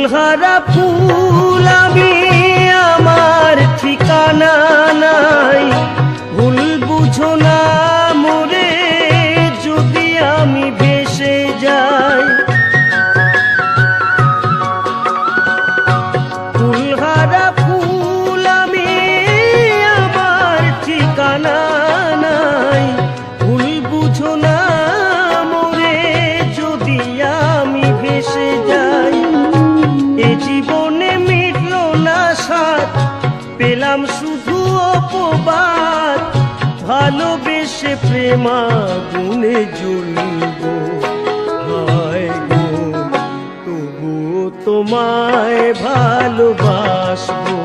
ফুলহারা ফুল আমি, আমার ঠিকানা নাই। ভুল বুঝো না মোরে যদি আমি ভেসে যাই। ফুলহারা ফুল আমি, আমার ঠিকানা নাই। ভুল বুঝো না মোরে যদি আমি ভেসে যাই। এ জীবনে মিটলো না স্বাদ, পেলাম শুধু অপবাদ। ভালোবেসে প্রেমাগুনে জ্বলব, হায় গো তবু তোমায় ভালোবাসবো।